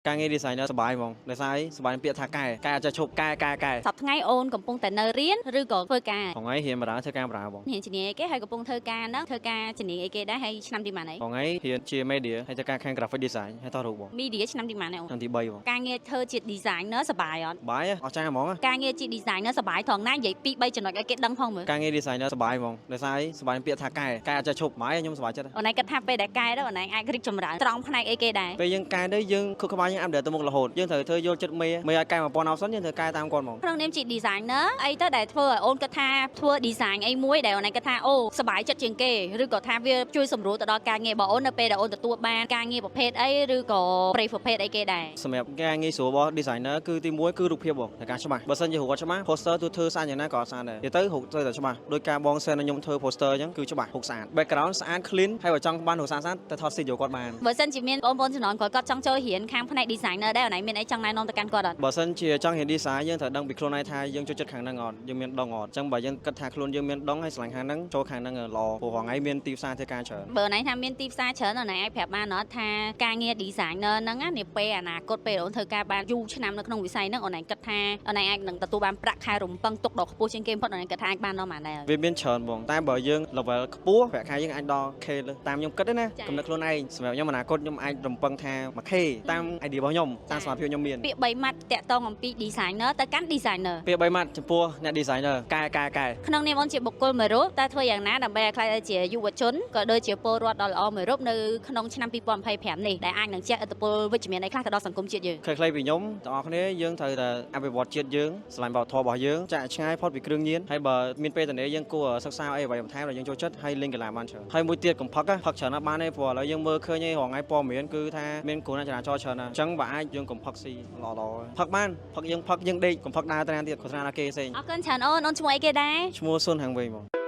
ការងារ designer សប្បាយហ្មងដោយសារអីសប្បាយពាក្យថាកែអាចจะឈប់កែសប្តាហ៍ថ្ងៃអូនកំពុងតែនៅរៀនឬក៏ធ្វើការថ្ងៃរៀនបណ្ដាធ្វើការបណ្ដាបងរៀនជំនាញអីគេហើយកំពុងធ្វើការហ្នឹងធ្វើការជំនាញអីគេដែរហើយឆ្នាំទីប៉ុន្មានអីថ្ងៃរៀនជា media ហើយធ្វើការខាង graphic design ហើយតោះរូបបង media ឆ្នាំទីប៉ុន្មានអីអូនឆ្នាំទី3បងការងារធ្វើជា designer សប្បាយអត់បាយអស់ចាហ្មងការងារជា designer សប្បាយត្រង់ណានិយាយពី3ចំណុចឲ្យគេដឹងផងមើលការងារ designer សប្បាយហ្មងដោយសារអីសប្បាយពាក្យថាកែអាចจะឈប់បាយខ្ញុំសប្បាយចិត្តអូនឯងគិតថាពេលដែលកែទៅអូនឯងអាចរីកចម្រើនត្រង់ផ្នែកអីគេដែរពេលយើងកែទៅយើងខុសក្បាលយើង update ទៅមុខរហូតយើងត្រូវធ្វើយល់ចិត្តមេឲ្យកែ1000 option យើងត្រូវកែតាមគាត់ហ្មងក្នុងនាមជា designer អីទៅដែលធ្វើឲ្យអូនគិតថាធ្វើ design អីមួយដែលអូនឯងគិតថាអូសប្បាយចិត្តជាងគេឬក៏ថាវាជួយសម្រួលទៅដល់ការងាររបស់អូននៅពេលដែលអូនទទួលបានការងារប្រភេទអីឬក៏ប្រេប្រភេទអីគេដែរសម្រាប់ការងារស្រួលរបស់ designer គឺទី1គឺរូបភាពបងតែការច្បាស់បើសិនជារូបគាត់ច្បាស់ poster ទូធ្វើស្អាតយ៉ាងណាក៏អត់ស្អាតដែរនិយាយទៅរូបត្រូវតែច្បាស់ដោយការបង send ខ្ញុំធ្វើ poster អញ្ចឹងគឺច្បាស់រូបស្អាត background ស្អាត clean ហើយបើចង់បានរូបស្អាតទៅថត studio គាត់បានបើសិនជាមានបងប្អូនជំនាន់ក្រោយគាត់ចង់ចូលរៀនខាងផ្នែក designer ដែរអូនឯងមានអីចង់ណែនាំទៅកាន់គាត់អត់បើសិនជាចង់រៀន design យើងត្រូវដឹងពីខ្លួនឯងថាយើងចូលចិត្តខាងហ្នឹងអត់យើងមានដងអត់អញ្ចឹងបើយើងគិតថាខ្លួនយើងមានដងហើយស្រឡាញ់ខាងហ្នឹងចូលខាងហ្នឹងល្អព្រោះរហងៃមានទីផ្សារធ្វើការច្រើនបើអូនឯងថាមានទីផ្សារច្រើនអូនឯងអាចប្រាប់បានអត់ថាការងារ designer ហ្នឹងនាពេលអនាគតពេលអូនធ្វើការបានយូរឆ្នាំនៅក្នុងវិស័យហ្នឹងអូនឯងគិតថាអូនឯងអាចនឹងទទួលបានប្រាក់ខែរំពឹងទុកដ៏ខ្ពស់ជាងគេបំផុតអូនឯងគិតថាអាចបានដល់ប៉ុន្មានដែរវាមានច្រើនបងតែបើយើង level ខ្ពស់ប្រាក់ខែយើងអាចដល់ K លើតាមខ្ញុំគិតទេណាគំនិតខ្លួនឯងសម្រាប់ខ្ញុំអនាគតខ្ញុំអាចរំពឹងថា 1K តាម idea របស់ខ្ញុំតាមសមត្ថភាពខ្ញុំមានពាក្យ3ម៉ាត់តាក់ទងអំពី designer ទៅកាន់ designer ពាក្យ3ម៉ាត់ចំពោះអ្នក designer កែក្នុងនាមអូនជាបុគ្គលមួយរូបតើធ្វើយ៉ាងណាដើម្បីឲ្យក្លាយទៅជាយុវជនក៏ដូចជាពលរដ្ឋដ៏ល្អមួយរូបនៅក្នុងឆ្នាំ2025នេះដែលអាចនឹងជះឥទ្ធិពលវិជ្ជមានអីខ្លះទៅដល់សង្គមជាតិយើងខ្លីៗពីខ្ញុំទាំងអស់គ្នាយើងត្រូវតែអភិវឌ្ឍជាតិយើងស្រឡាញ់វប្បធម៌របស់យើងចាក់ឆ្ងាយផុតពីគ្រឿងញៀនហើយបើមានពេលតនេយើងគួរសិក្សាអីអ្វីបន្ថែមដែលយើងចូលចិត្តហើយលេងកីឡាបានច្រើនហើយមួយទៀតកុំផឹកច្រើនណាស់បានទេព្រោះឥឡូវយើងមើលឃើញឯងរងថ្ងៃព័ត៌មានគឺថាមានគ្រោះថ្នាក់ចរាចរណ៍ច្រើនណាស់អញ្ចឹងបើអាចយើងកុំផឹកស៊ីល្អផឹកបានផឹកយើងដេកកុំផឹកដើរទៅណាទៀតគ្រោះថ្នាក់ណាគេផ្សេងអរគុណច្រើនអូនឈ្មោះអីគេដែរឈ្មោះស៊ុនហាងវែងបង